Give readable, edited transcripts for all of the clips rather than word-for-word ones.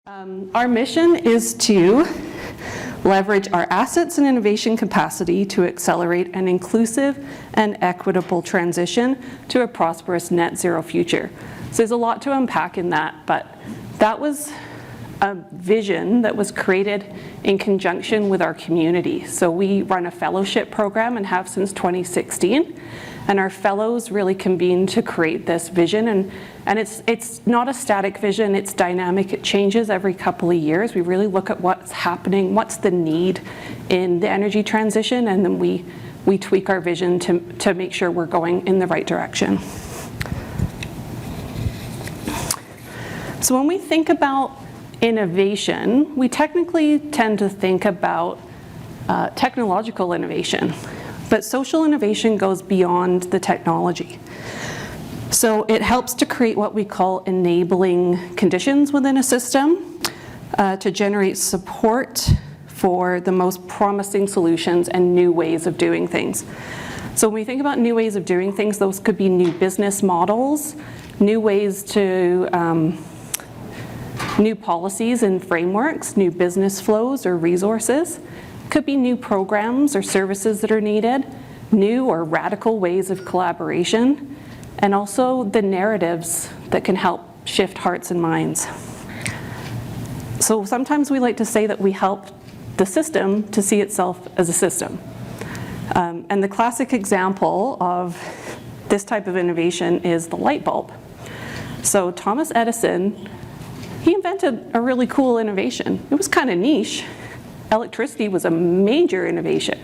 Our mission is to leverage our assets and innovation capacity to accelerate an inclusive and equitable transition to a prosperous net zero future. So there's a lot to unpack in that, but that was a vision that was created in conjunction with our community. So we run a fellowship program and have since 2016. And our fellows really convene to create this vision. And it's not a static vision, it's dynamic. It changes every couple of years. We really look at what's happening, what's the need in the energy transition, and then we tweak our vision to make sure we're going in the right direction. So when we think about innovation, we technically tend to think about technological innovation. But social innovation goes beyond the technology. So it helps to create what we call enabling conditions within a system to generate support for the most promising solutions and new ways of doing things. So when we think about new ways of doing things, those could be new business models, new ways to, new policies and frameworks, new business flows or resources. Could be new programs or services that are needed, new or radical ways of collaboration, and also the narratives that can help shift hearts and minds. So sometimes we like to say that we help the system to see itself as a system. And the classic example of this type of innovation is the light bulb. So Thomas Edison, he invented a really cool innovation. It was kind of niche. Electricity was a major innovation.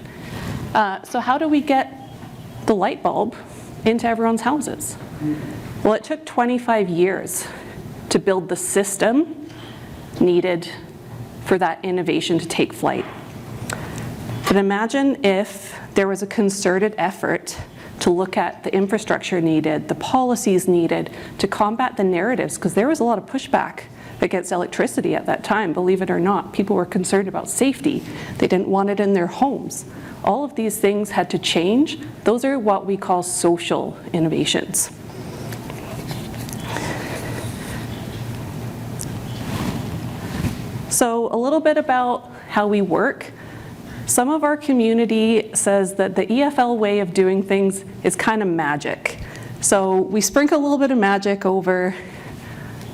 So how do we get the light bulb into everyone's houses? Well, it took 25 years to build the system needed for that innovation to take flight. But imagine if there was a concerted effort to look at the infrastructure needed, the policies needed to combat the narratives, because there was a lot of pushback against electricity at that time, believe it or not. People were concerned about safety. They didn't want it in their homes. All of these things had to change. Those are what we call social innovations. So a little bit about how we work. Some of our community says that the EFL way of doing things is kind of magic. So we sprinkle a little bit of magic over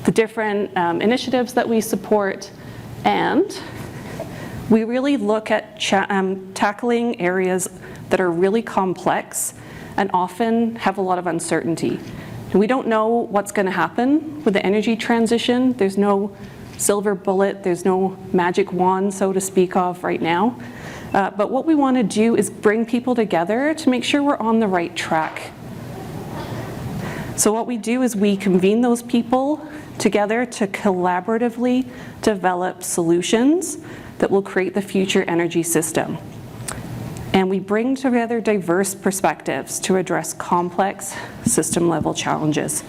the different initiatives that we support, and we really look at tackling areas that are really complex and often have a lot of uncertainty. We don't know what's going to happen with the energy transition. There's no silver bullet, there's no magic wand, so to speak of right now. But what we want to do is bring people together to make sure we're on the right track. So what we do is we convene those people together to collaboratively develop solutions that will create the future energy system. And we bring together diverse perspectives to address complex system-level challenges.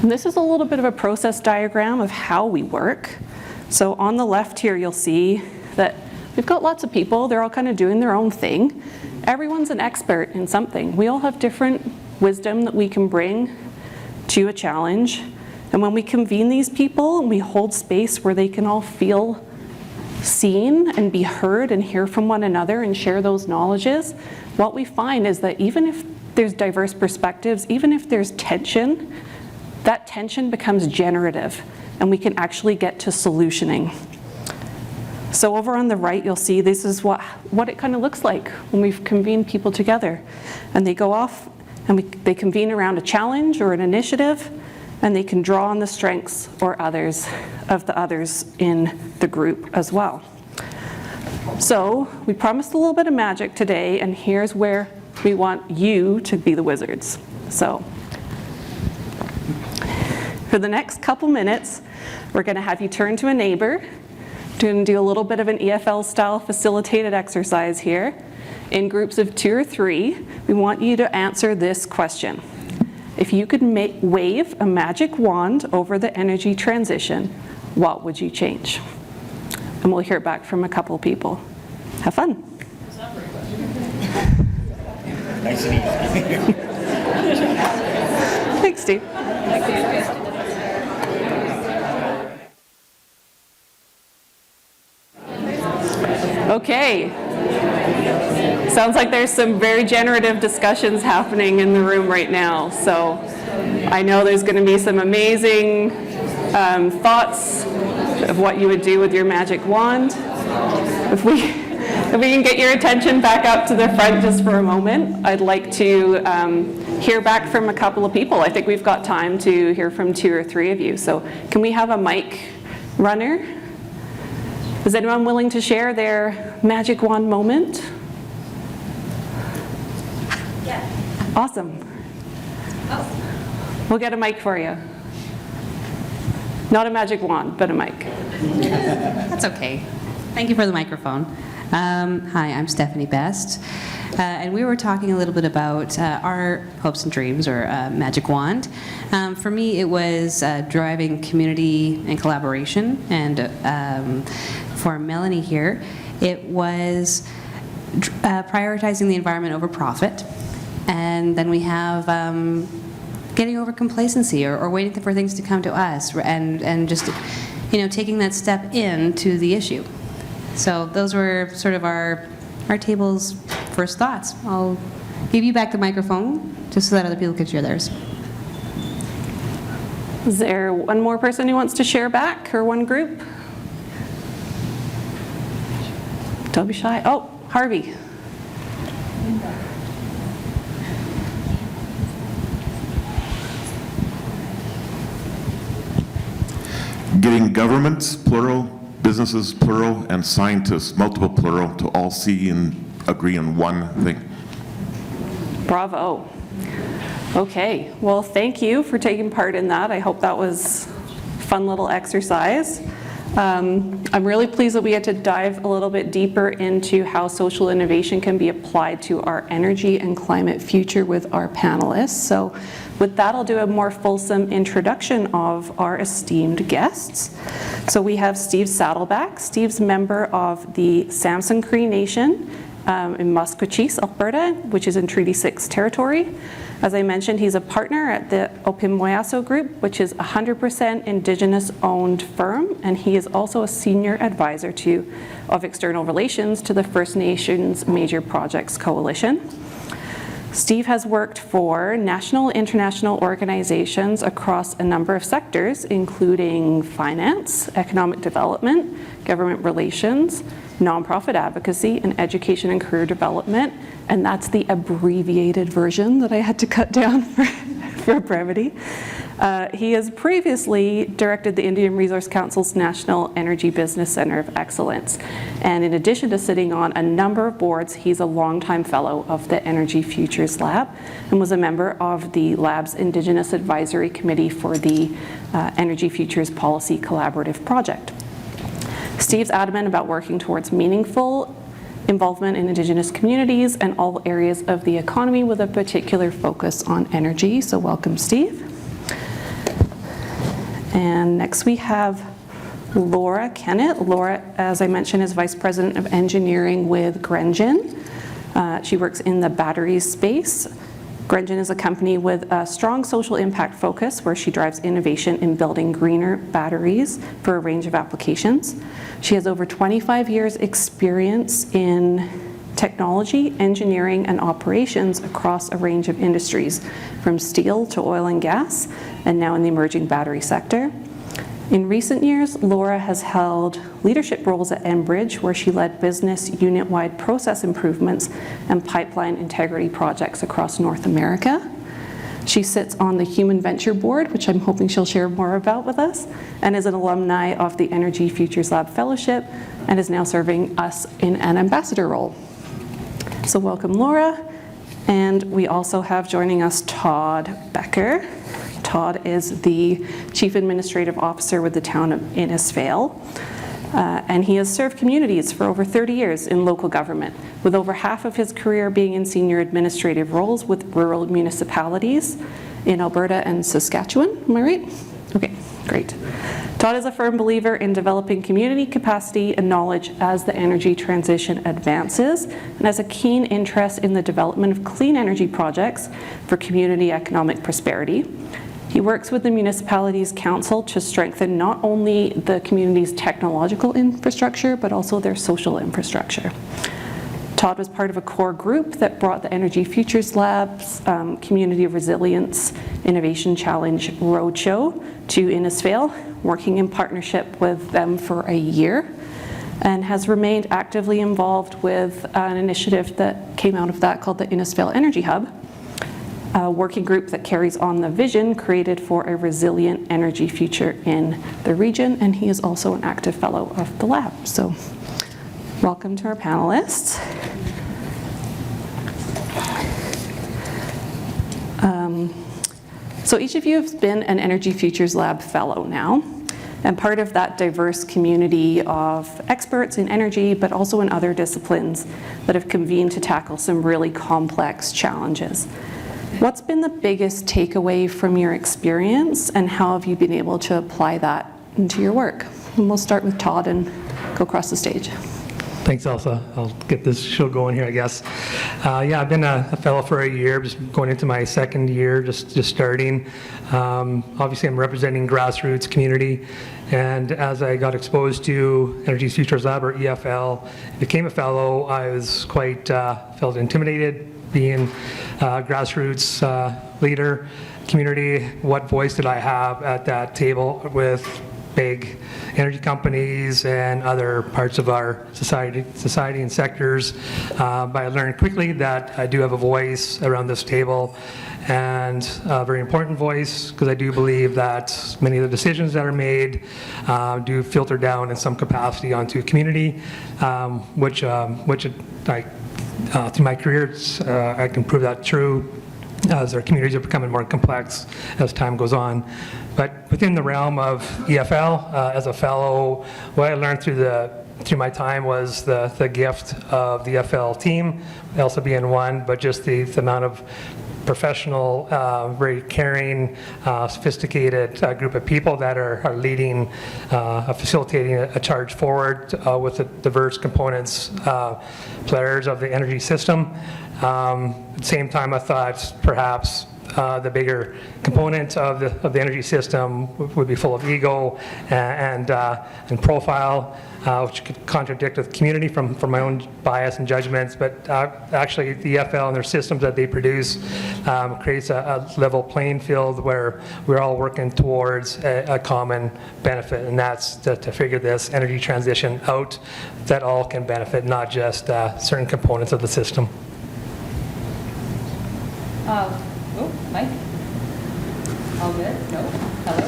And this is a little bit of a process diagram of how we work. So on the left here, you'll see that we've got lots of people. They're all kind of doing their own thing. Everyone's an expert in something. We all have different wisdom that we can bring to a challenge. And when we convene these people and we hold space where they can all feel seen and be heard and hear from one another and share those knowledges, what we find is that even if there's diverse perspectives, even if there's tension, that tension becomes generative and we can actually get to solutioning. So over on the right, you'll see this is what it kind of looks like when we've convened people together. And they go off and they convene around a challenge or an initiative, and they can draw on the strengths or others of the others in the group as well. So we promised a little bit of magic today, and here's where we want you to be the wizards. So for the next couple minutes, we're going to have you turn to a neighbor. We're going to do a little bit of an EFL style facilitated exercise here. In groups of 2 or 3, we want you to answer this question. If you could wave a magic wand over the energy transition, what would you change? And we'll hear back from a couple people. Have fun. Nice and easy. Thanks, Steve. Thank you. Okay. Sounds like there's some very generative discussions happening in the room right now. So I know there's going to be some amazing thoughts of what you would do with your magic wand. If we can get your attention back up to the front just for a moment, I'd like to hear back from a couple of people. I think we've got time to hear from 2 or 3 of you. So can we have a mic runner? Is anyone willing to share their magic wand moment? Yeah. Awesome. Oh. We'll get a mic for you. Not a magic wand, but a mic. That's okay. Thank you for the microphone. Hi, I'm Stephanie Best. And we were talking a little bit about our hopes and dreams, or magic wand. For me, it was driving community and collaboration. And for Melanie here, it was prioritizing the environment over profit. And then we have getting over complacency, or waiting for things to come to us, and just, taking that step into the issue. So those were sort of our table's first thoughts. I'll give you back the microphone just so that other people can share theirs. Is there one more person who wants to share back, or one group? Don't be shy. Oh, Harvey. Getting governments, plural, businesses, plural, and scientists, multiple plural, to all see and agree on one thing. Bravo. Okay, well, thank you for taking part in that. I hope that was a fun little exercise. I'm really pleased that we had to dive a little bit deeper into how social innovation can be applied to our energy and climate future with our panelists. So with that, I'll do a more fulsome introduction of our esteemed guests. So we have Steve Saddleback. Steve's member of the Samson Cree Nation in Musqueam, Alberta, which is in Treaty 6 territory. As I mentioned, he's a partner at the Opimoyaso Group, which is a 100% Indigenous-owned firm, and he is also a senior advisor of external relations to the First Nations Major Projects Coalition. Steve has worked for national and international organizations across a number of sectors, including finance, economic development, government relations, nonprofit advocacy, and education and career development. And that's the abbreviated version that I had to cut down for brevity. He has previously directed the Indian Resource Council's National Energy Business Center of Excellence. And in addition to sitting on a number of boards, he's a longtime fellow of the Energy Futures Lab and was a member of the lab's Indigenous Advisory Committee for the Energy Futures Policy Collaborative Project. Steve's adamant about working towards meaningful involvement in Indigenous communities and all areas of the economy with a particular focus on energy. So welcome, Steve. And next we have Laura Kennett. Laura, as I mentioned, is Vice President of Engineering with Grengen. She works in the batteries space. Grengen is a company with a strong social impact focus where she drives innovation in building greener batteries for a range of applications. She has over 25 years experience in technology, engineering, and operations across a range of industries, from steel to oil and gas, and now in the emerging battery sector. In recent years, Laura has held leadership roles at Enbridge, where she led business unit-wide process improvements and pipeline integrity projects across North America. She sits on the Human Venture Board, which I'm hoping she'll share more about with us, and is an alumni of the Energy Futures Lab Fellowship, and is now serving us in an ambassador role. So welcome, Laura. And we also have joining us Todd Becker. Todd is the Chief Administrative Officer with the town of Innisfail. And he has served communities for over 30 years in local government, with over half of his career being in senior administrative roles with rural municipalities in Alberta and Saskatchewan. Am I right? Okay, great. Todd is a firm believer in developing community capacity and knowledge as the energy transition advances, and has a keen interest in the development of clean energy projects for community economic prosperity. He works with the municipality's council to strengthen not only the community's technological infrastructure, but also their social infrastructure. Todd was part of a core group that brought the Energy Futures Lab's Community of Resilience Innovation Challenge Roadshow to Innisfail, working in partnership with them for a year, and has remained actively involved with an initiative that came out of that called the Innisfail Energy Hub, a working group that carries on the vision created for a resilient energy future in the region, and he is also an active fellow of the lab. So welcome to our panelists. So each of you has been an Energy Futures Lab fellow now, and part of that diverse community of experts in energy, but also in other disciplines that have convened to tackle some really complex challenges. What's been the biggest takeaway from your experience, and how have you been able to apply that into your work? And we'll start with Todd and go across the stage. Thanks, Elsa. I'll get this show going here, I guess. Yeah, I've been a fellow for a year, just going into my second year, just starting. Obviously, I'm representing grassroots community, and as I got exposed to Energy Futures Lab, or EFL, became a fellow, I was quite, felt intimidated being a grassroots leader, community. What voice did I have at that table with big energy companies and other parts of our society and sectors? But I learned quickly that I do have a voice around this table, and a very important voice, because I do believe that many of the decisions that are made do filter down in some capacity onto community, which through my career, I can prove that true, as our communities are becoming more complex as time goes on. But within the realm of EFL, as a fellow, what I learned through my time was the gift of the EFL team, Elsa being one, but just the amount of professional, very caring, sophisticated group of people that are leading, facilitating a charge forward with the diverse components, players of the energy system. At the same time, I thought perhaps the bigger component of the energy system would be full of ego and profile, which could contradict with community from my own bias and judgments. But actually, the EFL and their systems that they produce creates a level playing field where we're all working towards a common benefit, and that's to figure this energy transition out that all can benefit, not just certain components of the system. Oh, Mike? All good? No? Hello?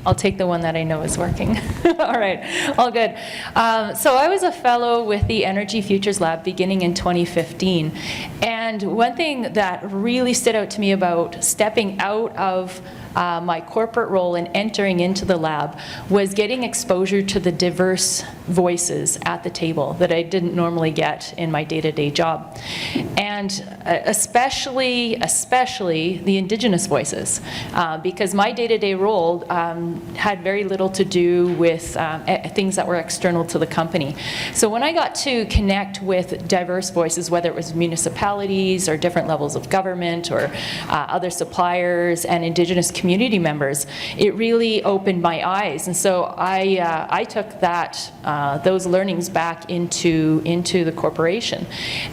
I'll take the one that I know is working. All right, all good. So I was a fellow with the Energy Futures Lab beginning in 2015. And one thing that really stood out to me about stepping out of my corporate role and entering into the lab was getting exposure to the diverse voices at the table that I didn't normally get in my day-to-day job. And especially the Indigenous voices, because my day-to-day role had very little to do with things that were external to the company. So when I got to connect with diverse voices, whether it was municipalities or different levels of government or other suppliers and Indigenous community members, it really opened my eyes. And so I took those learnings back into the corporation.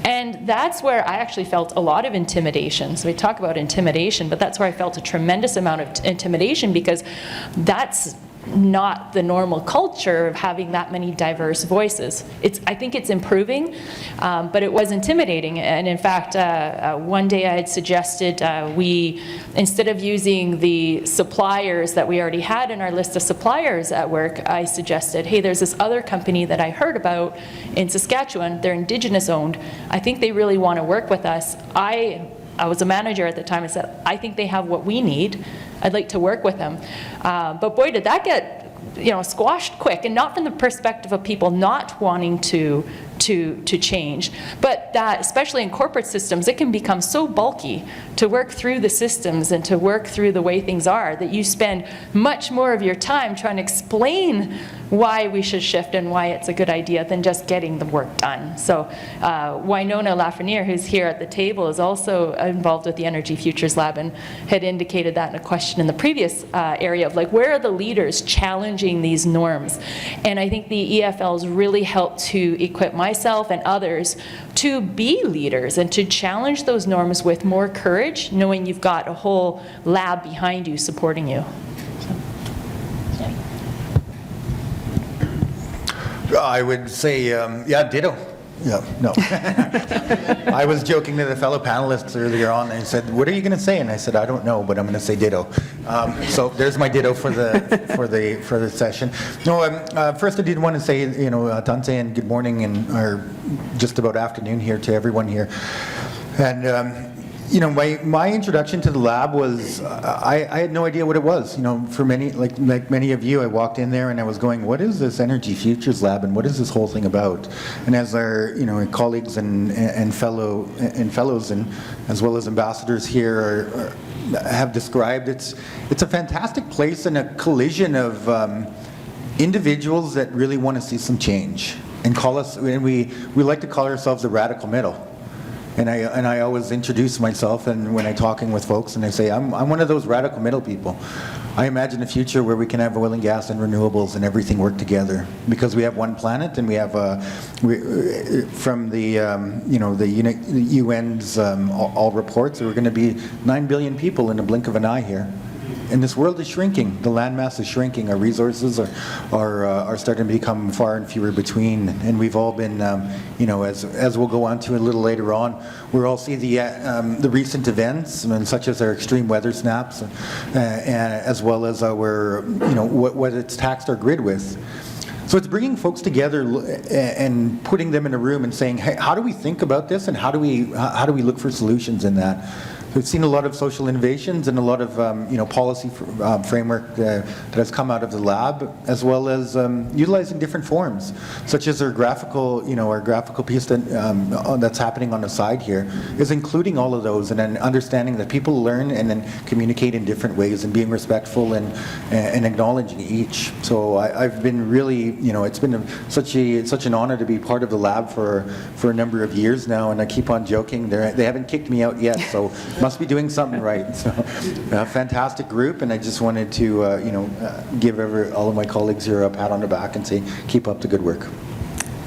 And that's where I actually felt a lot of intimidation. So we talk about intimidation, but that's where I felt a tremendous amount of intimidation, because that's not the normal culture of having that many diverse voices. I think it's improving, but it was intimidating. And in fact, one day I had suggested we, instead of using the suppliers that we already had in our list of suppliers at work, I suggested, hey, there's this other company that I heard about in Saskatchewan. They're Indigenous owned. I think they really want to work with us. I was a manager at the time. I said, I think they have what we need. I'd like to work with them. But boy, did that get squashed quick, and not from the perspective of people not wanting to to change. But that, especially in corporate systems, it can become so bulky to work through the systems and to work through the way things are that you spend much more of your time trying to explain why we should shift and why it's a good idea than just getting the work done. So Winona Lafreniere, who's here at the table, is also involved with the Energy Futures Lab and had indicated that in a question in the previous area of like, where are the leaders challenging these norms? And I think the EFLs really helped to equip myself and others to be leaders and to challenge those norms with more courage, knowing you've got a whole lab behind you supporting you. I would say, yeah, ditto. Yeah, no. I was joking to the fellow panelists earlier on. They said, "What are you going to say?" And I said, "I don't know, but I'm going to say ditto." So there's my ditto for the session. No, first I did want to say, Tanse, and good morning, and or just about afternoon here to everyone here. And my introduction to the lab was I had no idea what it was. For many, like many of you, I walked in there and I was going, "What is this Energy Futures Lab, and what is this whole thing about?" And as our colleagues and fellows and as well as ambassadors here have described, it's a fantastic place and a collision of individuals that really want to see some change and we like to call ourselves the radical middle. And I always introduce myself, and when I'm talking with folks, and I say, I'm one of those radical middle people. I imagine a future where we can have oil and gas and renewables and everything work together, because we have one planet, and we have from the the UN's all reports, there are going to be 9 billion people in the blink of an eye here. And this world is shrinking. The landmass is shrinking. Our resources are starting to become far and fewer between. And we've all been, as we'll go on to a little later on, we'll all see the recent events, such as our extreme weather snaps, as well as our, what it's taxed our grid with. So it's bringing folks together and putting them in a room and saying, "Hey, how do we think about this, and how do we look for solutions in that?" We've seen a lot of social innovations and a lot of policy framework that has come out of the lab, as well as utilizing different forms, such as our graphical piece that's happening on the side here is including all of those, and then understanding that people learn and then communicate in different ways, and being respectful and acknowledging each. So I've been really, it's been such an honor to be part of the lab for a number of years now, and I keep on joking. They haven't kicked me out yet, so must be doing something right. So, a fantastic group, and I just wanted to, give all of my colleagues here a pat on the back and say, keep up the good work.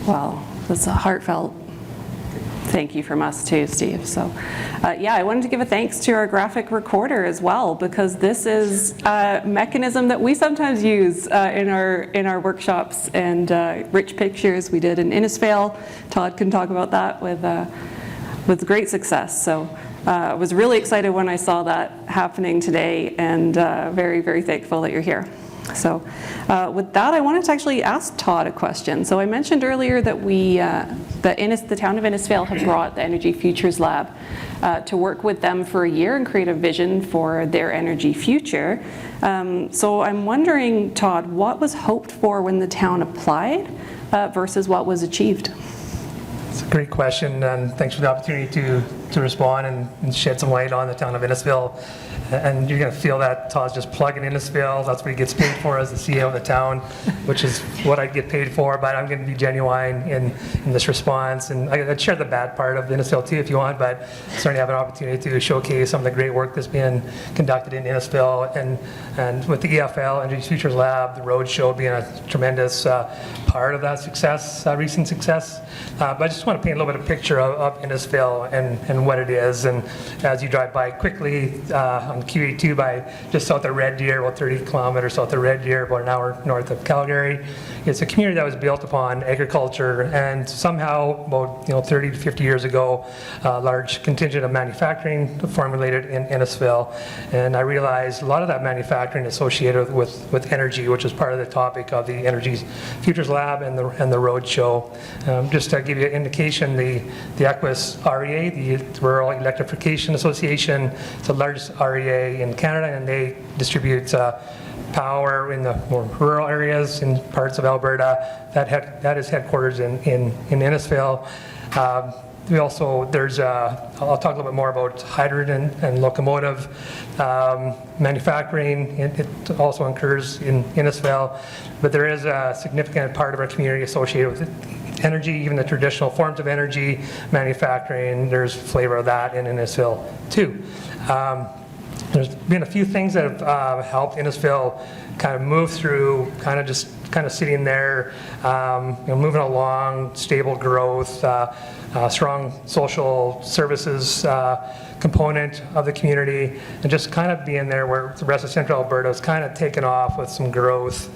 Well, that's a heartfelt thank you from us too, Steve. So, I wanted to give a thanks to our graphic recorder as well, because this is a mechanism that we sometimes use in our workshops, and rich pictures we did in Innisfail. Todd can talk about that with great success. So. I was really excited when I saw that happening today, and very, very thankful that you're here. So with that, I wanted to actually ask Todd a question. So I mentioned earlier that the town of Innisfail had brought the Energy Futures Lab to work with them for a year and create a vision for their energy future. So I'm wondering, Todd, what was hoped for when the town applied versus what was achieved? It's a great question, and thanks for the opportunity to respond and shed some light on the town of Innisfail. And you're going to feel that Todd's just plugging Innisfail. That's what he gets paid for as the CEO of the town, which is what I get paid for. But I'm going to be genuine in this response. And I'd share the bad part of Innisfail too if you want, but certainly have an opportunity to showcase some of the great work that's being conducted in Innisfail. And with the EFL, Energy Futures Lab, the Roadshow being a tremendous part of that success, recent success. But I just want to paint a little bit of a picture of Innisfail and what it is. And as you drive by quickly on QE2 by just south of Red Deer, about 30 kilometers south of Red Deer, about an hour north of Calgary. It's a community that was built upon agriculture, and somehow about 30 to 50 years ago, a large contingent of manufacturing formulated in Innisfail. And I realized a lot of that manufacturing associated with energy, which is part of the topic of the Energy Futures Lab and the Roadshow. Just to give you an indication, the EQUIS REA, the Rural Electrification Association, it's the largest REA in Canada, and they distribute power in the more rural areas in parts of Alberta. That is headquarters in Innisfil. We also, I'll talk a little bit more about hydrogen and locomotive manufacturing. It also occurs in Innisfil, but there is a significant part of our community associated with energy, even the traditional forms of energy manufacturing. There's flavor of that in Innisfil too. There's been a few things that have helped Innisfil kind of move through, kind of sitting there, moving along, stable growth, strong social services component of the community, and just kind of being there where the rest of Central Alberta has kind of taken off with some growth,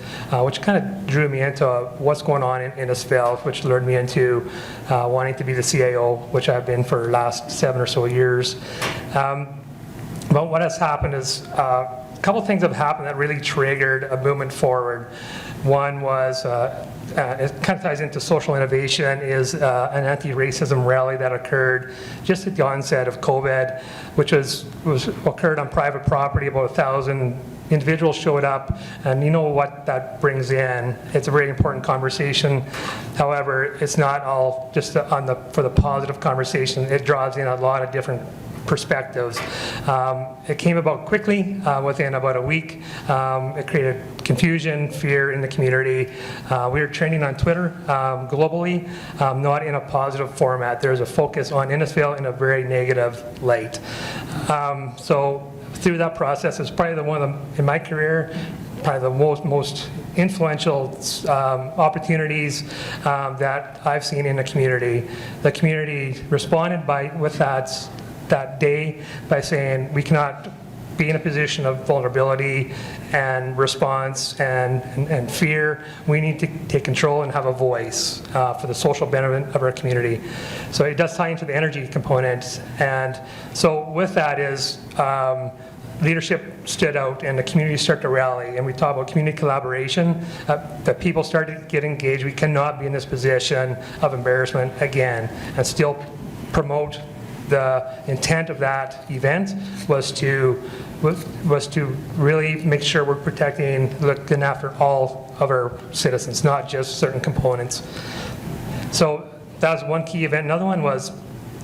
which kind of drew me into what's going on in Innisfil, which lured me into wanting to be the CAO, which I've been for the last 7 or so years. But what has happened is a couple things have happened that really triggered a movement forward. One was, it kind of ties into social innovation, is an anti-racism rally that occurred just at the onset of COVID, which occurred on private property. About 1,000 individuals showed up, and you know what that brings in. It's a very important conversation. However, it's not all just for the positive conversation. It draws in a lot of different perspectives. It came about quickly, within about a week. It created confusion, fear in the community. We were trending on Twitter globally, not in a positive format. There's a focus on Innisfil in a very negative light. So through that process, it's probably in my career, probably the most influential opportunities that I've seen in the community. The community responded with that day by saying we cannot be in a position of vulnerability and response and fear. We need to take control and have a voice for the social benefit of our community. So it does tie into the energy component. And so with that is leadership stood out and the community started to rally, and we talk about community collaboration, that people started to get engaged. We cannot be in this position of embarrassment again, and still promote. The intent of that event was to really make sure we're looking after all of our citizens, not just certain components. So that was one key event. Another one was,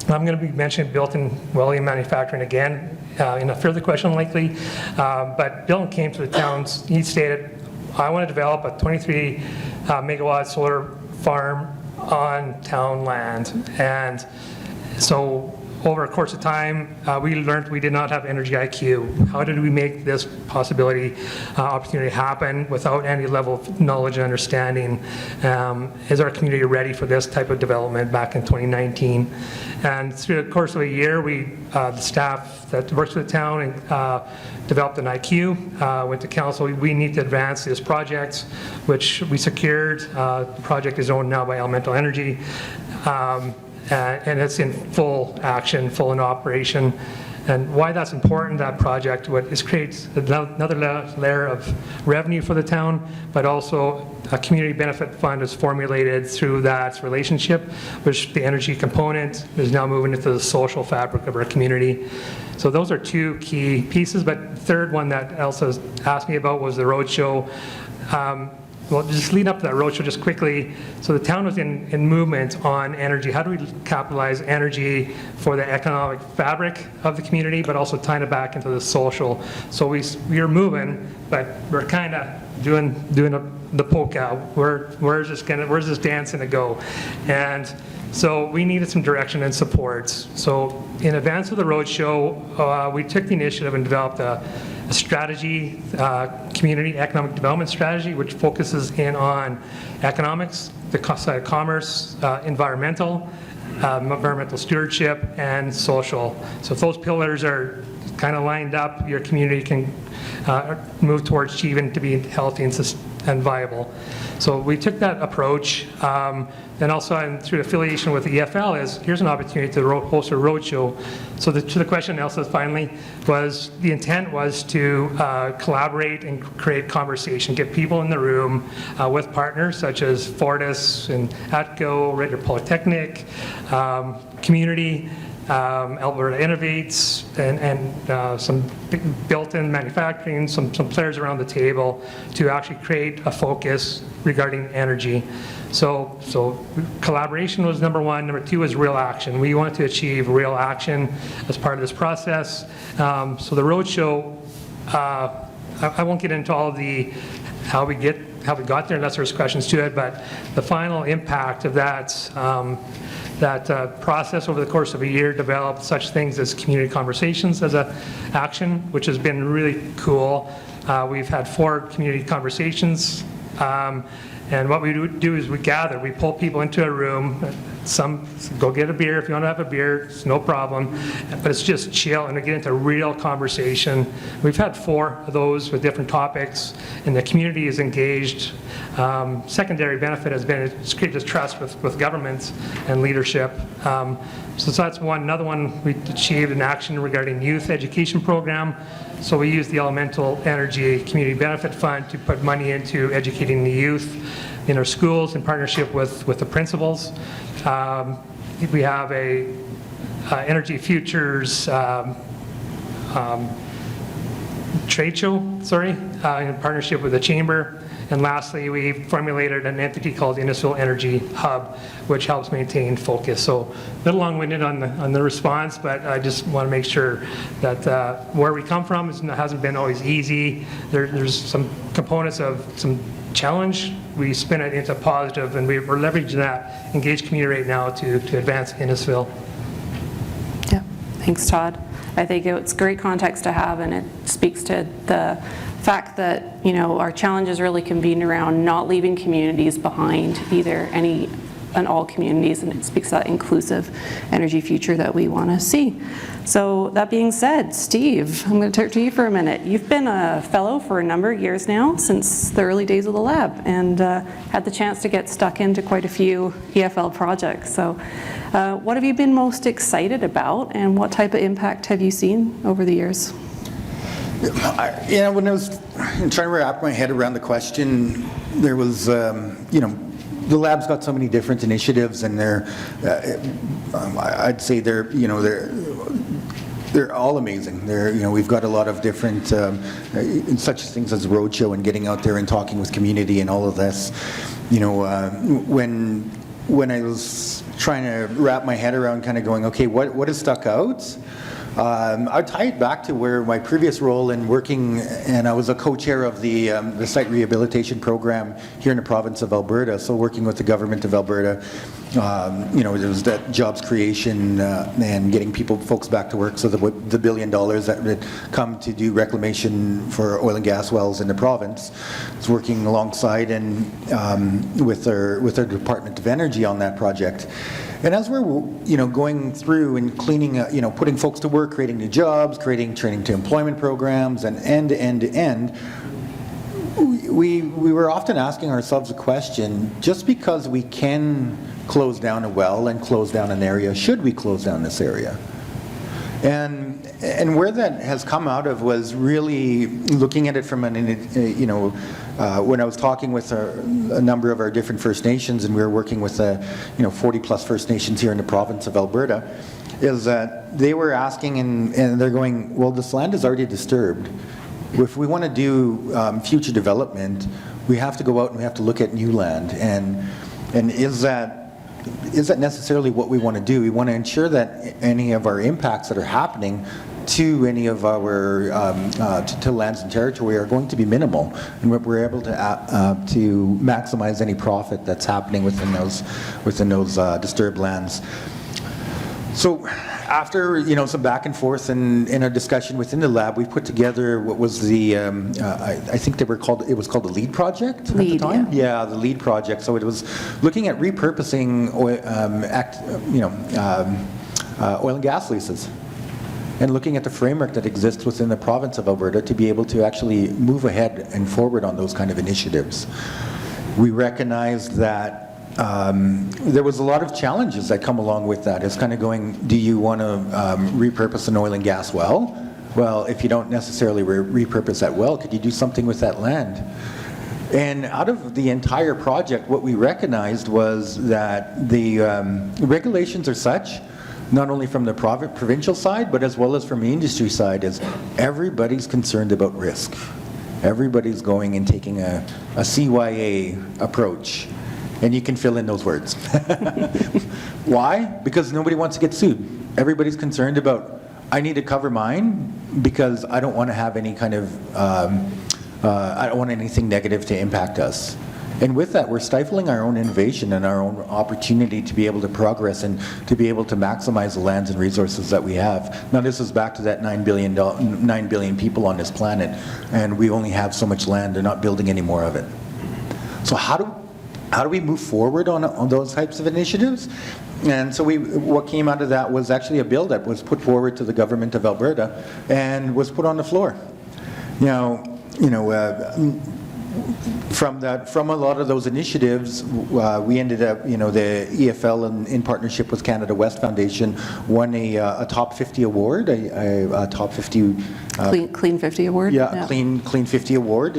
I'm going to be mentioning built-in welding manufacturing again in a further question likely, but Bill came to the town. He stated, I want to develop a 23 megawatt solar farm on town land. And so over a course of time, we learned we did not have energy IQ. How did we make this opportunity happen without any level of knowledge and understanding? Is our community ready for this type of development back in 2019? And through the course of a year, the staff that works with the town developed an IQ, went to council. We need to advance this project, which we secured. The project is owned now by Elemental Energy. And it's in full action, full in operation. And why that's important, that project, creates another layer of revenue for the town, but also a community benefit fund is formulated through that relationship, which the energy component is now moving into the social fabric of our community. So those are two key pieces. But the third one that Elsa asked me about was the roadshow. Well, just lead up to that roadshow just quickly. So the town was in movement on energy. How do we capitalize energy for the economic fabric of the community, but also tying it back into the social? So we are moving, but we're kind of doing the polka. Where's this dance gonna go? And so we needed some direction and support. So in advance of the roadshow, we took the initiative and developed a strategy, community economic development strategy, which focuses in on economics, the side of commerce, environmental stewardship, and social. So if those pillars are kind of lined up, your community can move towards achieving to be healthy and viable. So we took that approach. And also through affiliation with the EFL here's an opportunity to host a roadshow. So to the question, Elsa, finally, the intent was to collaborate and create conversation, get people in the room with partners such as Fortis and ATCO, Ritter Polytechnic, community, Alberta Innovates, and some built-in manufacturing, some players around the table to actually create a focus regarding energy. So collaboration was number one. Number two was real action. We wanted to achieve real action as part of this process. So the roadshow, I won't get into all of the how we got there unless there's questions to it, but the final impact of that process over the course of a year developed such things as community conversations as an action, which has been really cool. We've had 4 community conversations, and what we do is we gather, we pull people into a room, some go get a beer if you want to have a beer, it's no problem, but it's just chill and we get into real conversation. We've had 4 of those with different topics, and the community is engaged. Secondary benefit has been it's created trust with governments and leadership. So that's one. Another one, we achieved an action regarding youth education program. So we used the Elemental Energy Community Benefit Fund to put money into educating the youth in our schools in partnership with the principals. We have a Energy Futures trade show, in partnership with the Chamber. And lastly, we formulated an entity called Innisfil Energy Hub, which helps maintain focus. So a little long-winded on the response, but I just want to make sure that where we come from hasn't been always easy. There's some components of some challenge. We spin it into positive, and we're leveraging that engaged community right now to advance Innisfil. Yeah, thanks, Todd. I think it's great context to have, and it speaks to the fact that, you know, our challenge is really convened around not leaving communities behind, either any and all communities, and it speaks to that inclusive energy future that we want to see. So that being said, Steve, I'm going to turn to you for a minute. You've been a fellow for a number of years now, since the early days of the lab, and had the chance to get stuck into quite a few EFL projects. So what have you been most excited about, and what type of impact have you seen over the years? When I was trying to wrap my head around the question, there was, the lab's got so many different initiatives, and I'd say they're all amazing. We've got a lot of different, such things as roadshow and getting out there and talking with community and all of this. When I was trying to wrap my head around kind of going, okay, what has stuck out? I tie it back to where my previous role in working, and I was a co-chair of the site rehabilitation program here in the province of Alberta. So working with the government of Alberta, there was that jobs creation and getting folks back to work. So the $1 billion that would come to do reclamation for oil and gas wells in the province. I was working alongside and with our Department of Energy on that project. And as we're, going through and cleaning, putting folks to work, creating new jobs, creating training to employment programs, and end to end, we were often asking ourselves a question: just because we can close down a well and close down an area, should we close down this area? And where that has come out of was really looking at it from when I was talking with a number of our different First Nations, and we were working with 40 plus First Nations here in the province of Alberta, is that they were asking and they're going, well, this land is already disturbed. If we want to do future development, we have to go out and we have to look at new land. And is that necessarily what we want to do? We want to ensure that any of our impacts that are happening to any of our to lands and territory are going to be minimal, and we're able to maximize any profit that's happening within those disturbed lands. So after some back and forth and in a discussion within the lab, we put together what was the I think it was called the LEAD project at the time. Yeah, the LEAD project. So it was looking at repurposing oil and gas leases, and looking at the framework that exists within the province of Alberta to be able to actually move ahead and forward on those kind of initiatives. We recognized that there was a lot of challenges that come along with that. It's kind of going, do you want to repurpose an oil and gas well? Well, if you don't necessarily repurpose that well, could you do something with that land? And out of the entire project, what we recognized was that the regulations are such not only from the provincial side, but as well as from the industry side, is everybody's concerned about risk. Everybody's going and taking a CYA approach. And you can fill in those words. Why? Because nobody wants to get sued. Everybody's concerned about, I need to cover mine because I don't want to have any kind of, I don't want anything negative to impact us. And with that, we're stifling our own innovation and our own opportunity to be able to progress and to be able to maximize the lands and resources that we have. Now, this is back to that 9 billion people on this planet, and we only have so much land. They're not building any more of it. So how do we move forward on those types of initiatives? And so what came out of that was actually a bill that was put forward to the government of Alberta and was put on the floor. From a lot of those initiatives, we ended up, the EFL in partnership with Canada West Foundation won a top 50 award, a top 50 Clean 50 award? Yeah, Clean 50 award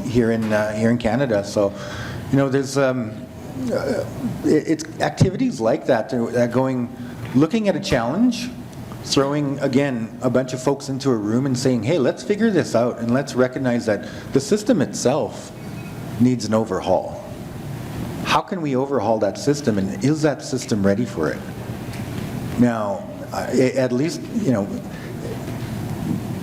here in Canada. So, there's it's activities like that looking at a challenge, throwing, again, a bunch of folks into a room and saying, hey, let's figure this out and let's recognize that the system itself needs an overhaul. How can we overhaul that system, and is that system ready for it? Now, at least,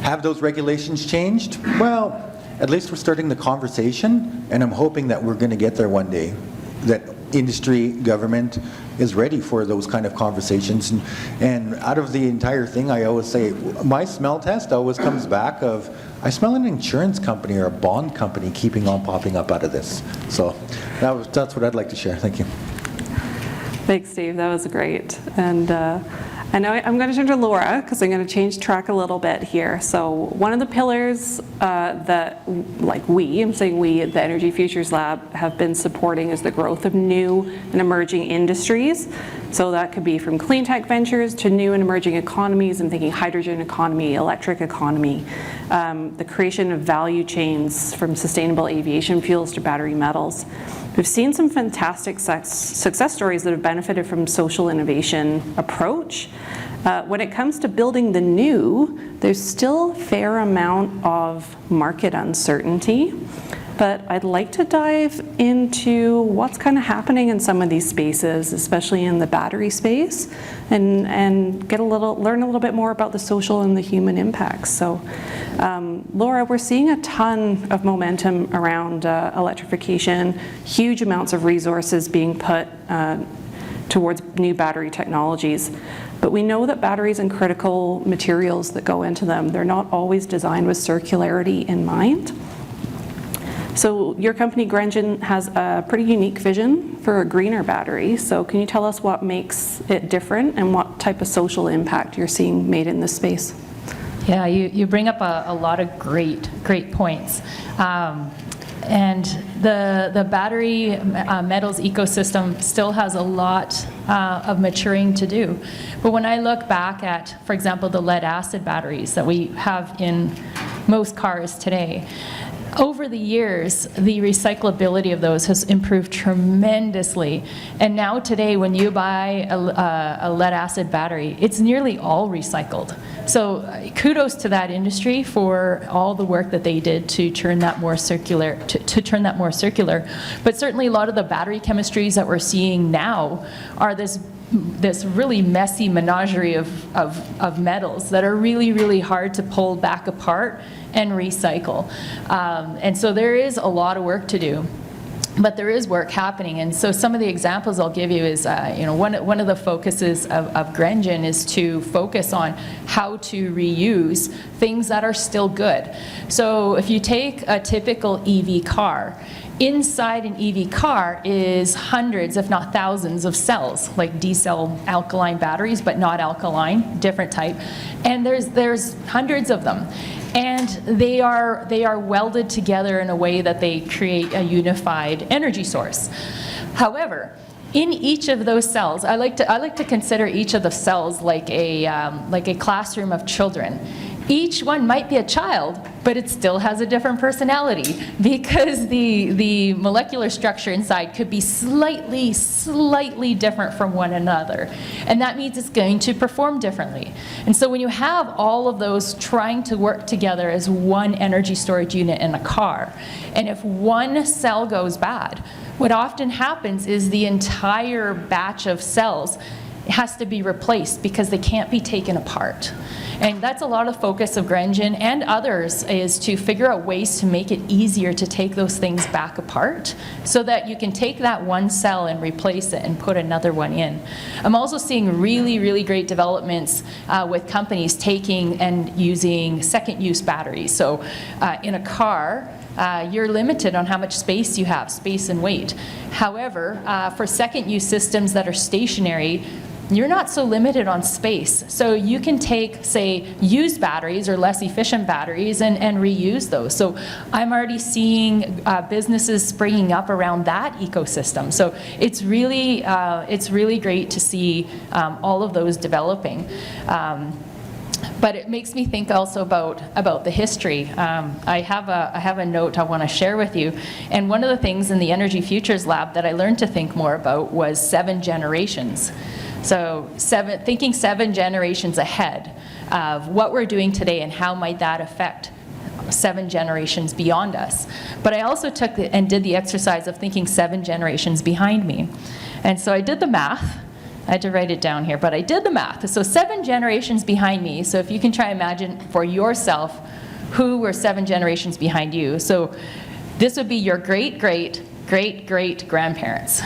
have those regulations changed? Well, at least we're starting the conversation, and I'm hoping that we're going to get there one day, that industry, government is ready for those kind of conversations. And out of the entire thing, I always say, my smell test always comes back of, I smell an insurance company or a bond company keeping on popping up out of this. So that's what I'd like to share. Thank you. Thanks, Steve. That was great. And now I'm going to turn to Laura because I'm going to change track a little bit here. So one of the pillars that, I'm saying we at the Energy Futures Lab have been supporting is the growth of new and emerging industries. So that could be from clean tech ventures to new and emerging economies. I'm thinking hydrogen economy, electric economy, the creation of value chains from sustainable aviation fuels to battery metals. We've seen some fantastic success stories that have benefited from social innovation approach. When it comes to building the new, there's still a fair amount of market uncertainty, but I'd like to dive into what's kind of happening in some of these spaces, especially in the battery space, and learn a little bit more about the social and the human impacts. So, Laura, we're seeing a ton of momentum around electrification, huge amounts of resources being put towards new battery technologies. But we know that batteries and critical materials that go into them, they're not always designed with circularity in mind. So your company, Grengen, has a pretty unique vision for a greener battery. So can you tell us what makes it different and what type of social impact you're seeing made in this space? Yeah, you bring up a lot of great points. And the battery metals ecosystem still has a lot of maturing to do. But when I look back at, for example, the lead acid batteries that we have in most cars today, over the years, the recyclability of those has improved tremendously. And now today, when you buy a lead acid battery, it's nearly all recycled. So kudos to that industry for all the work that they did to turn that more circular. But certainly a lot of the battery chemistries that we're seeing now are this really messy menagerie of metals that are really, really hard to pull back apart and recycle. And so there is a lot of work to do. But there is work happening, and so some of the examples I'll give you is, one of the focuses of Grengen is to focus on how to reuse things that are still good. So if you take a typical EV car, inside an EV car is hundreds, if not thousands, of cells, like D-cell alkaline batteries, but not alkaline, different type. And there's hundreds of them. And they are welded together in a way that they create a unified energy source. However, in each of those cells, I like to consider each of the cells like a classroom of children. Each one might be a child, but it still has a different personality because the molecular structure inside could be slightly different from one another. And that means it's going to perform differently. And so when you have all of those trying to work together as one energy storage unit in a car, and if one cell goes bad, what often happens is the entire batch of cells has to be replaced because they can't be taken apart. And that's a lot of focus of Grenjan and others, is to figure out ways to make it easier to take those things back apart so that you can take that one cell and replace it and put another one in. I'm also seeing really great developments with companies taking and using second-use batteries. So in a car, you're limited on how much space you have, space and weight. However, for second-use systems that are stationary, you're not so limited on space. So you can take, say, used batteries or less efficient batteries and reuse those. So I'm already seeing businesses springing up around that ecosystem. So it's really great to see all of those developing. But it makes me think also about the history. I have a note I want to share with you. And one of the things in the Energy Futures Lab that I learned to think more about was 7 generations. So thinking 7 generations ahead of what we're doing today and how might that affect 7 generations beyond us. But I also took and did the exercise of thinking 7 generations behind me. And so I did the math. I had to write it down here, but I did the math. So 7 generations behind me. So if you can try and imagine for yourself who were 7 generations behind you. So this would be your great-great-great-great-grandparents.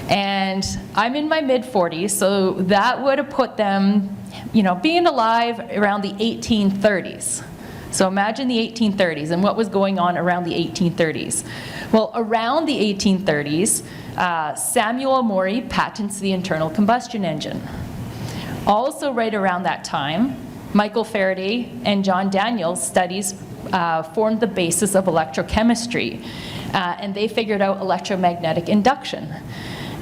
And I'm in my mid-40s, so that would have put them, being alive around the 1830s. So imagine the 1830s and what was going on around the 1830s. Well, around the 1830s, Samuel Morey patents the internal combustion engine. Also right around that time, Michael Faraday and John Daniels' studies formed the basis of electrochemistry, and they figured out electromagnetic induction.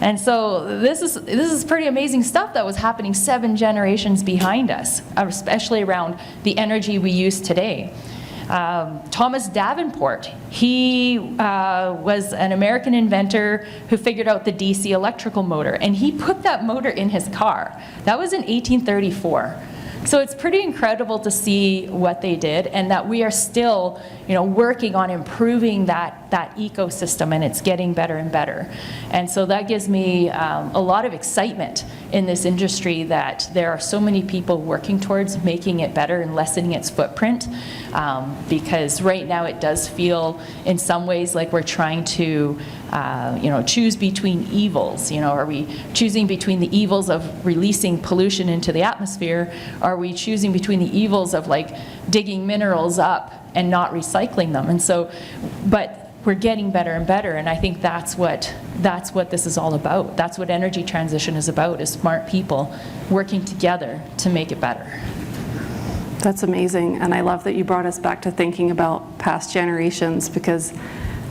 And so this is pretty amazing stuff that was happening 7 generations behind us, especially around the energy we use today. Thomas Davenport, he was an American inventor who figured out the DC electrical motor, and he put that motor in his car. That was in 1834. So it's pretty incredible to see what they did, and that we are still, working on improving that ecosystem, and it's getting better and better. And so that gives me a lot of excitement in this industry, that there are so many people working towards making it better and lessening its footprint, because right now it does feel in some ways like we're trying to choose between evils. Are we choosing between the evils of releasing pollution into the atmosphere? Are we choosing between the evils of digging minerals up and not recycling them? And so, but we're getting better and better, and I think that's what this is all about. That's what energy transition is about, is smart people working together to make it better. That's amazing, and I love that you brought us back to thinking about past generations, because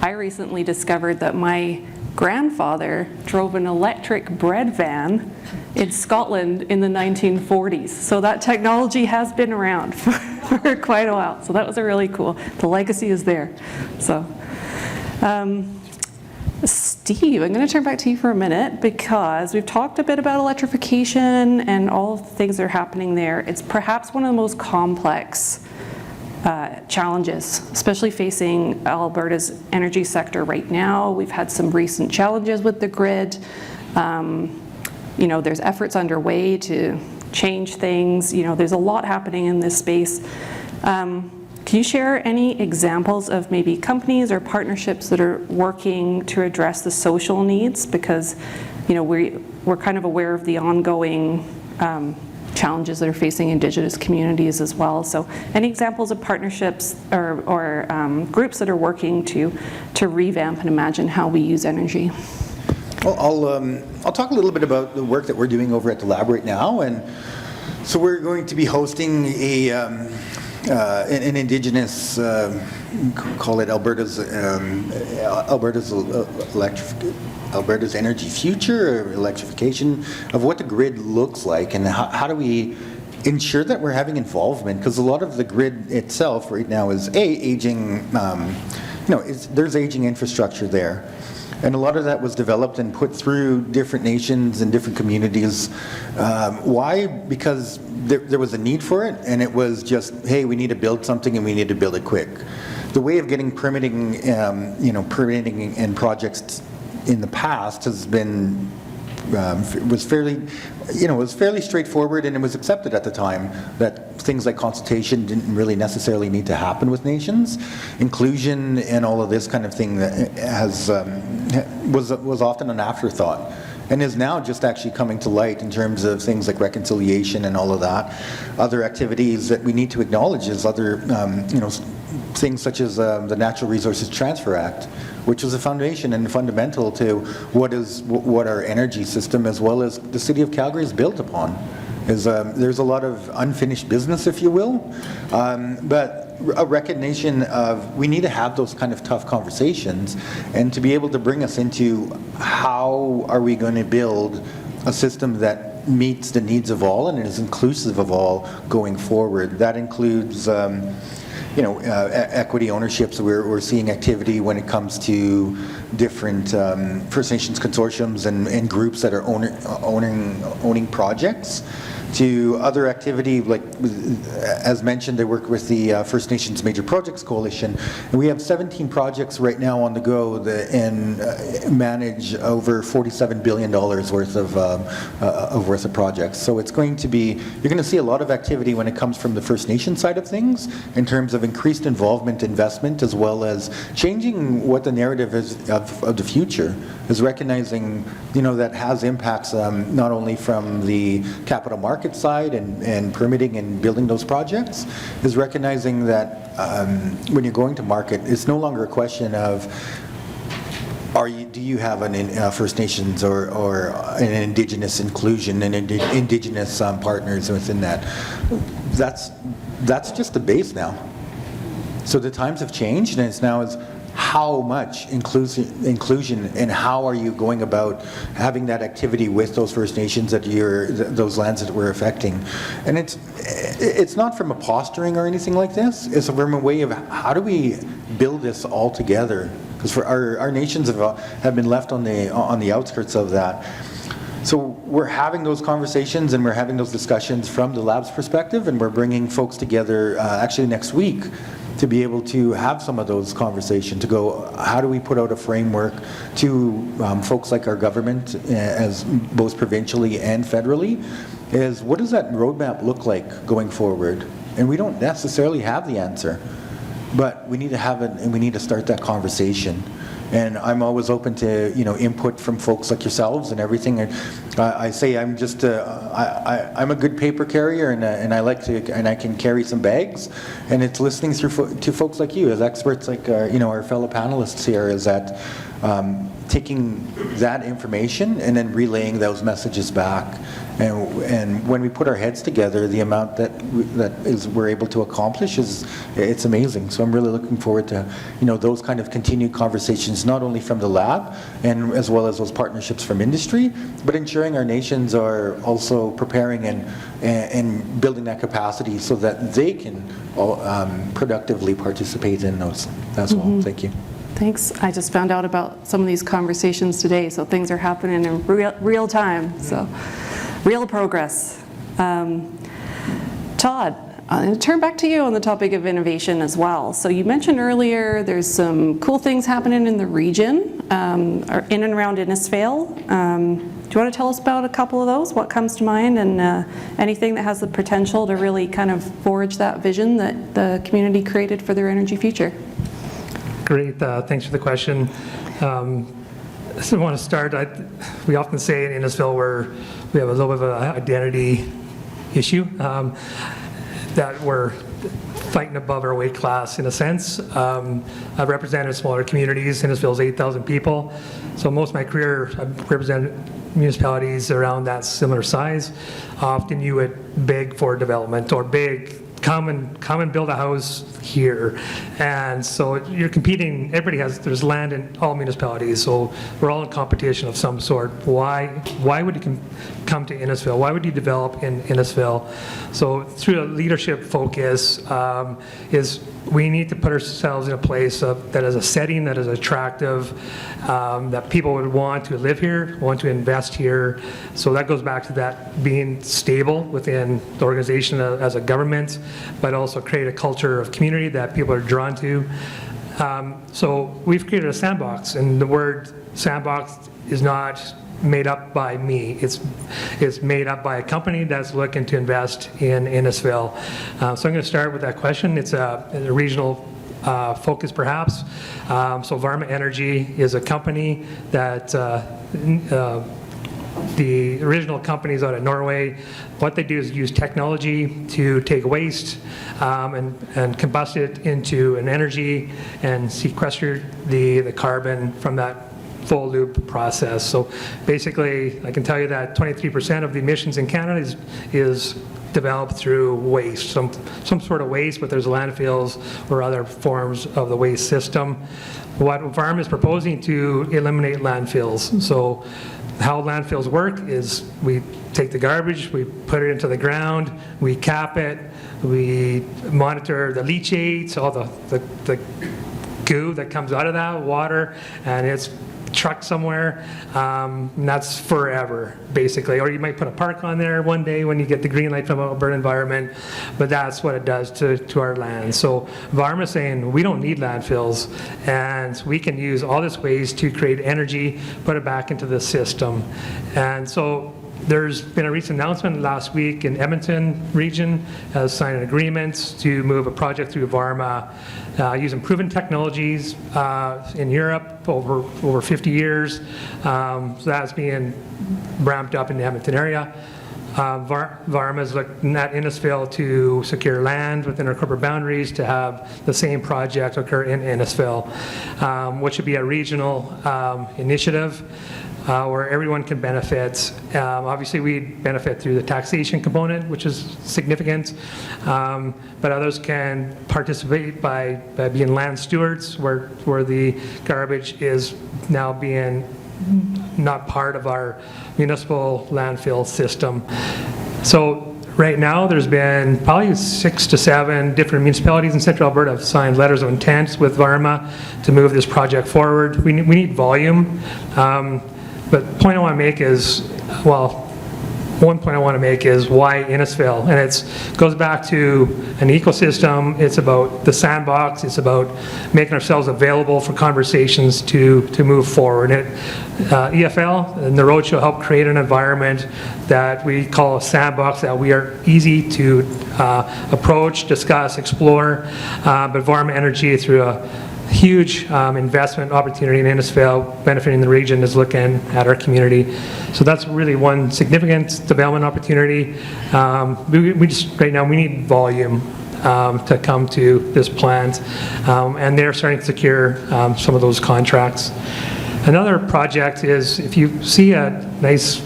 I recently discovered that my grandfather drove an electric bread van in Scotland in the 1940s. So that technology has been around for quite a while. So that was a really cool, the legacy is there. So, Steve, I'm going to turn back to you for a minute, because we've talked a bit about electrification and all the things that are happening there. It's perhaps one of the most complex challenges, especially facing Alberta's energy sector right now. We've had some recent challenges with the grid. There's efforts underway to change things. There's a lot happening in this space. Can you share any examples of maybe companies or partnerships that are working to address the social needs? Because we're kind of aware of the ongoing challenges that are facing Indigenous communities as well. So any examples of partnerships or groups that are working to revamp and imagine how we use energy? Well, I'll talk a little bit about the work that we're doing over at the lab right now. And so we're going to be hosting an Indigenous, call it Alberta's energy future, or electrification of what the grid looks like, and how do we ensure that we're having involvement, because a lot of the grid itself right now is aging, there's aging infrastructure there. And a lot of that was developed and put through different nations and different communities. Why? Because there was a need for it, and it was just, hey, we need to build something and we need to build it quick. The way of getting permitting and projects in the past has been was fairly straightforward, and it was accepted at the time that things like consultation didn't really necessarily need to happen with nations. Inclusion and all of this kind of thing that was often an afterthought, and is now just actually coming to light in terms of things like reconciliation and all of that. Other activities that we need to acknowledge is other things such as the Natural Resources Transfer Act, which is a foundation and fundamental to what our energy system, as well as the City of Calgary, is built upon. There's a lot of unfinished business, if you will, but a recognition of we need to have those kind of tough conversations, and to be able to bring us into how are we going to build a system that meets the needs of all and is inclusive of all going forward. That includes equity ownership, so we're seeing activity when it comes to different First Nations consortiums and groups that are owning projects, to other activity, like as mentioned, they work with the First Nations Major Projects Coalition, and we have 17 projects right now on the go and manage over $47 billion worth of projects. So it's going to be, you're going to see a lot of activity when it comes from the First Nation side of things, in terms of increased involvement, investment, as well as changing what the narrative is of the future, is recognizing, that has impacts not only from the capital market side and permitting and building those projects, is recognizing that when you're going to market, it's no longer a question of do you have an First Nations or an Indigenous inclusion and Indigenous partners within that. That's just the base now. So the times have changed, and it's now how much inclusion and how are you going about having that activity with those First Nations those lands that we're affecting. And it's not from a posturing or anything like this, it's from a way of how do we build this all together, because for our nations have been left on the outskirts of that. So we're having those conversations and we're having those discussions from the lab's perspective, and we're bringing folks together actually next week to be able to have some of those conversations, to go, how do we put out a framework to folks like our government, as both provincially and federally, is what does that roadmap look like going forward? And we don't necessarily have the answer, but we need to have it, and we need to start that conversation. And I'm always open to input from folks like yourselves and everything. I say I'm just I'm a good paper carrier, and I can carry some bags. And it's listening to folks like you, as experts, like our fellow panelists here, is that taking that information and then relaying those messages back. And when we put our heads together, the amount that we're able to accomplish it's amazing. So I'm really looking forward to those kind of continued conversations, not only from the lab and as well as those partnerships from industry, but ensuring our nations are also preparing and building that capacity so that they can productively participate in those as well. Thank you. Thanks. I just found out about some of these conversations today, so things are happening in real time. So. Real progress. Todd, I'm going to turn back to you on the topic of innovation as well. So you mentioned earlier there's some cool things happening in the region, or in and around Innisfail. Do you want to tell us about a couple of those? What comes to mind, and anything that has the potential to really kind of forge that vision that the community created for their energy future? Great, thanks for the question. So I want to start, we often say in Innisfail we have a little bit of an identity issue, that we're fighting above our weight class in a sense. I've represented smaller communities. Innisfail is 8,000 people. So most of my career I've represented municipalities around that similar size. Often you would beg for development or beg come and build a house here. And so you're competing, there's land in all municipalities, so we're all in competition of some sort. Why would you come to Innisfil? Why would you develop in Innisfil? So through a leadership focus is we need to put ourselves in a place that is a setting that is attractive, that people would want to live here, want to invest here. So that goes back to that being stable within the organization as a government, but also create a culture of community that people are drawn to. So we've created a sandbox, and the word sandbox is not made up by me. It's made up by a company that's looking to invest in Innisfil. So I'm going to start with that question. It's a regional focus perhaps. So Varma Energy is a company that the original company is out of Norway. What they do is use technology to take waste and combust it into an energy and sequester the carbon from that full loop process. So basically, I can tell you that 23% of the emissions in Canada is developed through waste, some sort of waste, but there's landfills or other forms of the waste system. What Varma is proposing to eliminate landfills. So how landfills work is we take the garbage, we put it into the ground, we cap it, we monitor the leachates, all the goo that comes out of that water, and it's trucked somewhere, and that's forever, basically. Or you might put a park on there one day when you get the green light from Alberta Environment, but that's what it does to our land. So Varma is saying we don't need landfills, and we can use all this waste to create energy, put it back into the system. And so there's been a recent announcement last week in Edmonton region has signed an agreement to move a project through Varma using proven technologies in Europe over 50 years. So that's being ramped up in the Edmonton area. Varma is looking at Innisfil to secure land within our corporate boundaries to have the same project occur in Innisfil, which would be a regional initiative. Where everyone can benefit. Obviously, we benefit through the taxation component, which is significant, but others can participate by being land stewards, where the garbage is now being not part of our municipal landfill system. So right now, there's been probably 6 to 7 different municipalities in Central Alberta have signed letters of intent with Varma to move this project forward. We need volume. But the point I want to make is, one point I want to make is why Innisfil, and it goes back to an ecosystem. It's about the sandbox. It's about making ourselves available for conversations to move forward. And EFL and the Roadshow helped create an environment that we call a sandbox that we are easy to approach, discuss, explore. But Varma Energy, through a huge investment opportunity in Innisfil, benefiting the region, is looking at our community. So that's really one significant development opportunity. We just, right now, we need volume to come to this plant, and they're starting to secure some of those contracts. Another project is, if you see a nice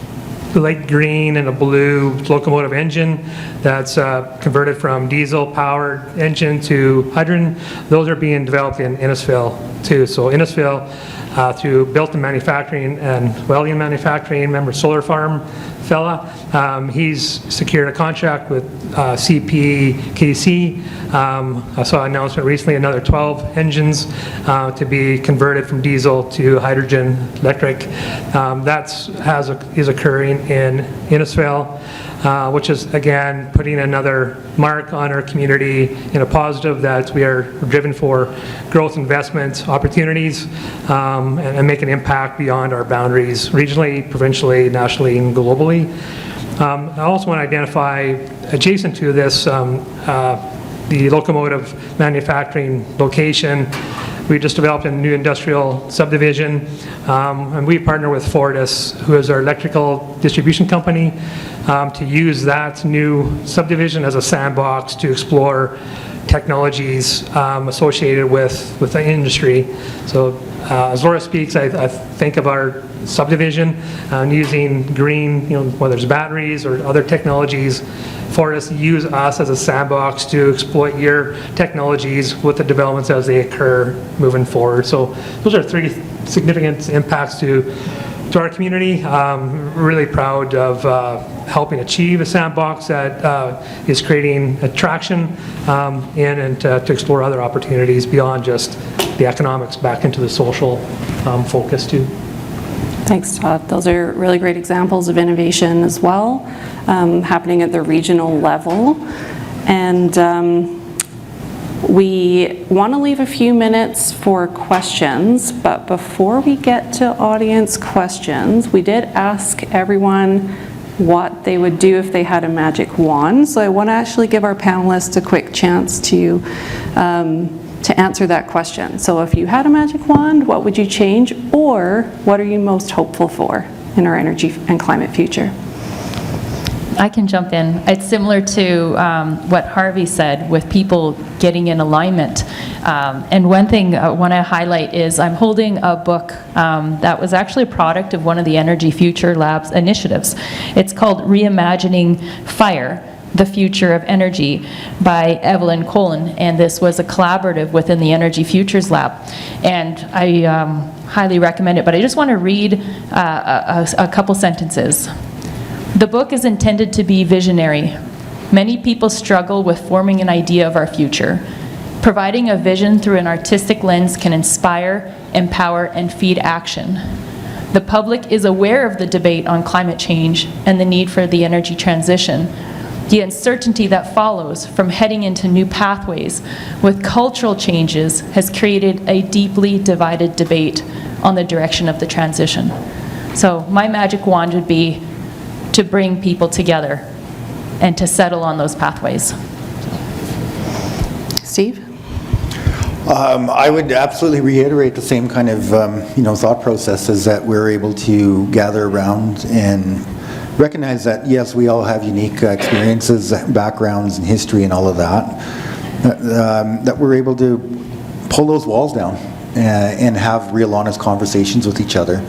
light green and a blue locomotive engine that's converted from diesel powered engine to hydrogen, those are being developed in Innisfil too. So Innisfil, through Built-in Manufacturing and Welding Manufacturing, remember Solar Farm fella, he's secured a contract with CPKC. I saw an announcement recently, another 12 engines to be converted from diesel to hydrogen electric. That is occurring in Innisfil, which is, again, putting another mark on our community in a positive, that we are driven for growth investment opportunities and make an impact beyond our boundaries, regionally, provincially, nationally, and globally. I also want to identify, adjacent to this, the locomotive manufacturing location. We just developed a new industrial subdivision, and we partner with Fortis, who is our electrical distribution company, to use that new subdivision as a sandbox to explore technologies associated with the industry. So as Laura speaks, I think of our subdivision using green, whether it's batteries or other technologies, for us to use us as a sandbox to exploit your technologies with the developments as they occur moving forward. So those are 3 significant impacts to our community. Really proud of helping achieve a sandbox that is creating attraction and to explore other opportunities beyond just the economics, back into the social focus too. Thanks, Todd. Those are really great examples of innovation as well, happening at the regional level. And we want to leave a few minutes for questions, but before we get to audience questions, we did ask everyone what they would do if they had a magic wand. So I want to actually give our panelists a quick chance to answer that question. So if you had a magic wand, what would you change, or what are you most hopeful for in our energy and climate future? I can jump in. It's similar to what Harvey said with people getting in alignment. And one thing I want to highlight is I'm holding a book that was actually a product of one of the Energy Future Lab's initiatives. It's called Reimagining Fire: The Future of Energy by Evelyn Colin, and this was a collaborative within the Energy Futures Lab. And I highly recommend it, but I just want to read a couple sentences. The book is intended to be visionary. Many people struggle with forming an idea of our future. Providing a vision through an artistic lens can inspire, empower, and feed action. The public is aware of the debate on climate change and the need for the energy transition. The uncertainty that follows from heading into new pathways with cultural changes has created a deeply divided debate on the direction of the transition. So my magic wand would be to bring people together and to settle on those pathways. Steve? I would absolutely reiterate the same kind of thought processes that we're able to gather around and recognize that, yes, we all have unique experiences, backgrounds, and history and all of that, that we're able to pull those walls down and have real honest conversations with each other,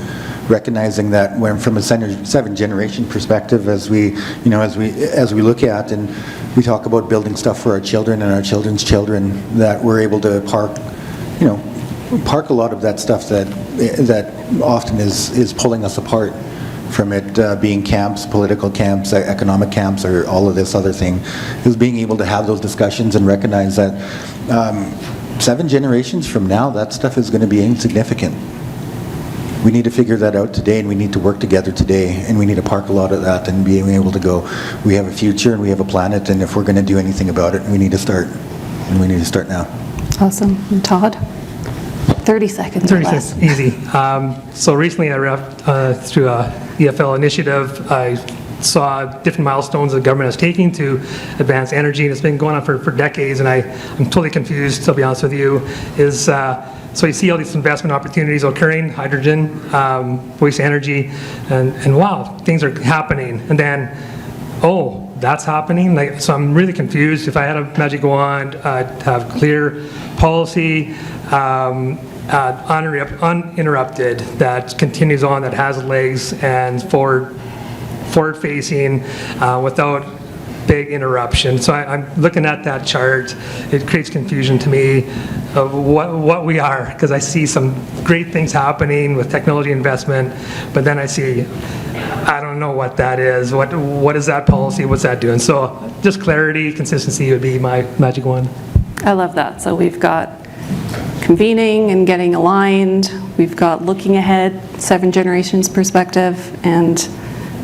recognizing that when from a 7-generation perspective, as we look at and we talk about building stuff for our children and our children's children, that we're able to park a lot of that stuff that often is pulling us apart from it being camps, political camps, economic camps, or all of this other thing, is being able to have those discussions and recognize that 7 generations from now, that stuff is going to be insignificant. We need to figure that out today, and we need to work together today, and we need to park a lot of that and being able to go, we have a future and we have a planet, and if we're going to do anything about it, we need to start, and we need to start now. Awesome. And Todd? 30 seconds 30 or less. seconds, easy. So recently I wrapped through a EFL initiative. I saw different milestones the government is taking to advance energy, and it's been going on for decades, and I'm totally confused, to be honest with you, is so you see all these investment opportunities occurring, hydrogen, waste energy, and wow, things are happening. And then, oh, that's happening? So I'm really confused. If I had a magic wand, I'd have clear policy, uninterrupted, that continues on, that has legs, and forward-facing without big interruption. So I'm looking at that chart. It creates confusion to me of what we are, because I see some great things happening with technology investment, but then I see, I don't know what that is. What is that policy? What's that doing? So just clarity, consistency would be my magic wand. I love that. So we've got convening and getting aligned. We've got looking ahead, 7 generations perspective, and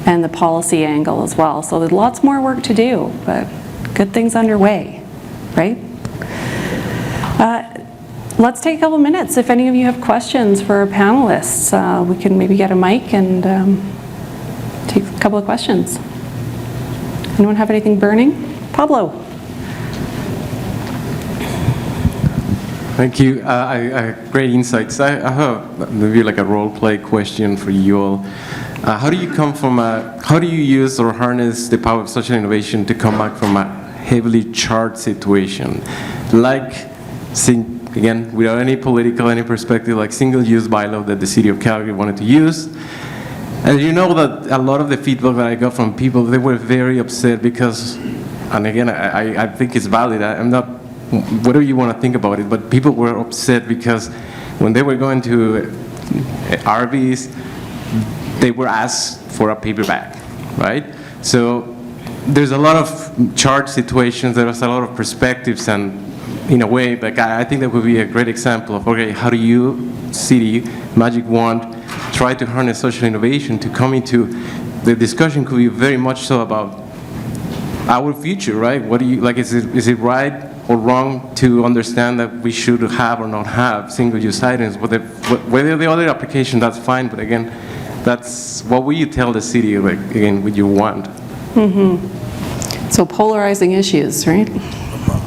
the policy angle as well. So there's lots more work to do, but good things underway, right? Let's take a couple minutes. If any of you have questions for our panelists, we can maybe get a mic and take a couple of questions. Anyone have anything burning? Pablo. Thank you. Great insights. I have maybe like a role play question for you all. How do you use or harness the power of social innovation to come back from a heavily charged situation? like, again, without any political, any perspective, like single-use bylaw that the city of Calgary wanted to use. And you know that a lot of the feedback that I got from people, they were very upset because, and again, I think it's valid. I'm not, whatever you want to think about it, but people were upset because when they were going to RVs, they were asked for a paper bag, right? So there's a lot of charge situations, there's a lot of perspectives, and in a way, like, I think that would be a great example of, okay, how do you, city, Magic Wand, try to harness social innovation to come into, the discussion could be very much so about our future, right? What do you, like, is it right or wrong to understand that we should have or not have single-use items? Whether the other application, that's fine, but again, that's, what will you tell the city, like, again, with your wand? So polarizing issues, right?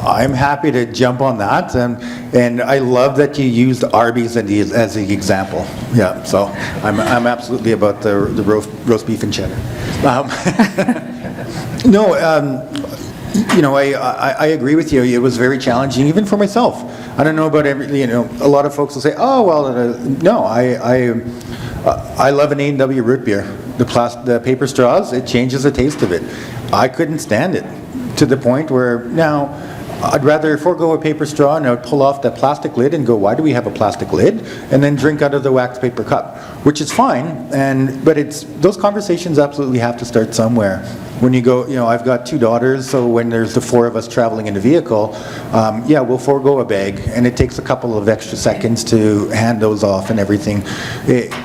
I'm happy to jump on that, and I love that you used Arby's as the example. Yeah, so I'm absolutely about the roast beef and cheddar. No, you know, I agree with you. It was very challenging, even for myself. I don't know about every, you know, a lot of folks will say, oh, well, no, I love an A&W root beer. The paper straws, it changes the taste of it. I couldn't stand it, to the point where now I'd rather forego a paper straw and I would pull off that plastic lid and go, why do we have a plastic lid? And then drink out of the wax paper cup, which is fine. But those conversations absolutely have to start somewhere. When you go, you know, I've got 2 daughters, so when there's the 4 of us traveling in a vehicle, yeah, we'll forego a bag, and it takes a couple of extra seconds to hand those off and everything.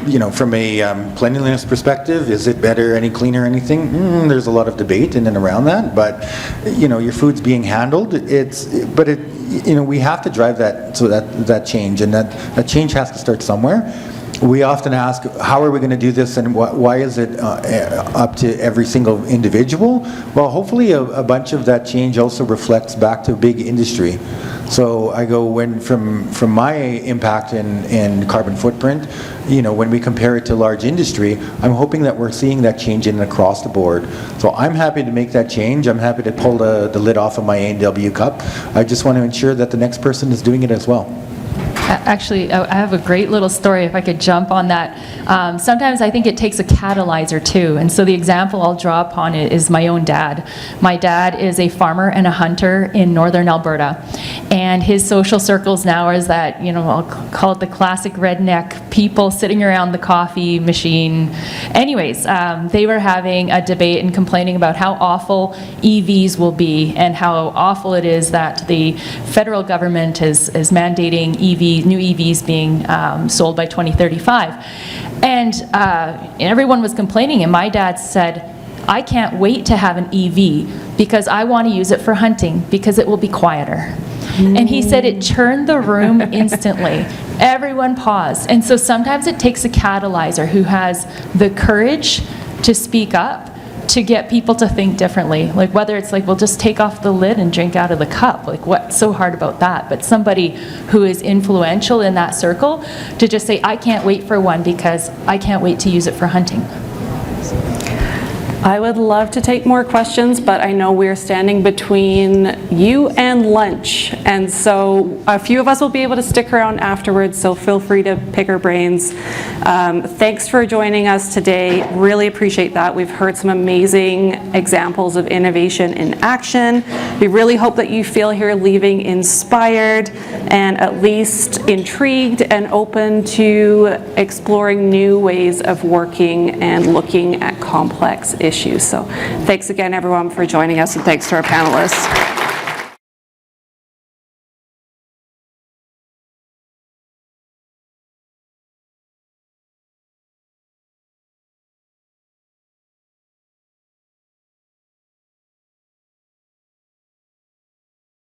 You know, from a cleanliness perspective, is it better, any cleaner, anything? There's a lot of debate in and around that, but you know, your food's being handled. You know, we have to drive that, so that change, and that change has to start somewhere. We often ask, how are we going to do this, and why is it up to every single individual? Well, hopefully a bunch of that change also reflects back to big industry. So I go, from my impact in carbon footprint, you know, when we compare it to large industry, I'm hoping that we're seeing that change in across the board. So I'm happy to make that change. I'm happy to pull the lid off of my A&W cup. I just want to ensure that the next person is doing it as well. Actually, I have a great little story, if I could jump on that. Sometimes I think it takes a catalyzer too, and so the example I'll draw upon it is my own dad. My dad is a farmer and a hunter in northern Alberta, and his social circles now is that, you know, I'll call it the classic redneck people sitting around the coffee machine. Anyways, they were having a debate and complaining about how awful EVs will be and how awful it is that the federal government is mandating new EVs being sold by 2035. And everyone was complaining, and my dad said, I can't wait to have an EV because I want to use it for hunting because it will be quieter. And he said it turned the room instantly. Everyone paused. And so sometimes it takes a catalyzer who has the courage to speak up to get people to think differently. Like, whether it's like, we'll just take off the lid and drink out of the cup. Like, what's so hard about that? But somebody who is influential in that circle to just say, I can't wait for one because I can't wait to use it for hunting. I would love to take more questions, but I know we're standing between you and lunch. And so a few of us will be able to stick around afterwards, so feel free to pick our brains. Thanks for joining us today. Really appreciate that. We've heard some amazing examples of innovation in action. We really hope that you feel here leaving inspired and at least intrigued and open to exploring new ways of working and looking at complex issues. So thanks again, everyone, for joining us, and thanks to our panelists.